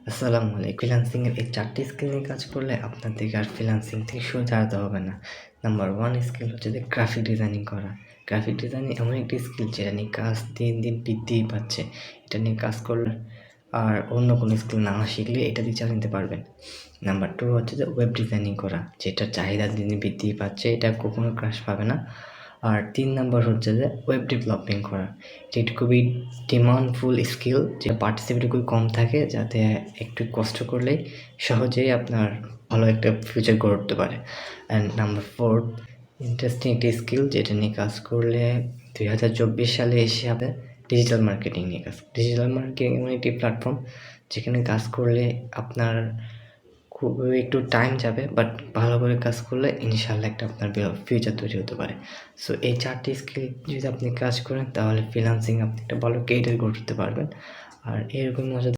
আসসালামু আলাইকুম। ফ্রিল্যান্সিংয়ের এই ৪ টি স্কিল নিয়ে কাজ করলে আপনাদেরকে আর ফ্রিল্যান্সিং থেকে সরে দাঁড়াতে হবে না। নাম্বার 1 স্কিল হচ্ছে যে গ্রাফিক ডিজাইনিং করা। গ্রাফিক ডিজাইনিং এমন একটি স্কিল যেটা নিয়ে কাজ দিন, দিন বৃদ্ধিই পাচ্ছে। এটা নিয়ে কাজ করলে আর অন্য কোনো স্কিল না শিখলে এটা দিয়ে চালিয়ে নিতে পারবেন। নাম্বার 2 হচ্ছে যে ওয়েব ডিজাইনিং করা, যেটার চাহিদা দিন, দিন বৃদ্ধিই পাচ্ছে। এটা কখনো হ্রাস পাবে না। আর ৩ নাম্বার হচ্ছে যে ওয়েব ডেভেলপিং করা। যেটি খুবই ডিমান্ডফুল স্কিল, যেটা পার্টিসিপেট খুবই কম থাকে, যাতে একটু কষ্ট করলেই সহজেই আপনার ভালো একটা ফিউচার গড়ে উঠতে পারে। অ্যান্ড নাম্বার 4 ইন্টারেস্টিং একটি স্কিল, যেটা নিয়ে কাজ করলে 2024 সালে এসে হবে ডিজিটাল মার্কেটিং নিয়ে কাজ। ডিজিটাল মার্কেটিং এমন একটি প্ল্যাটফর্ম যেখানে কাজ করলে আপনার খুবই একটু টাইম যাবে, বাট ভালো করে কাজ করলে ইনশাআল্লাহ একটা আপনার ফিউচার তৈরি হতে পারে। সো এই ৪ টি স্কিল যদি আপনি কাজ করেন তাহলে ফ্রিল্যান্সিং আপনি একটা ভালো ক্যারিয়ার গড়তে পারবেন। আর এরকম মজাদার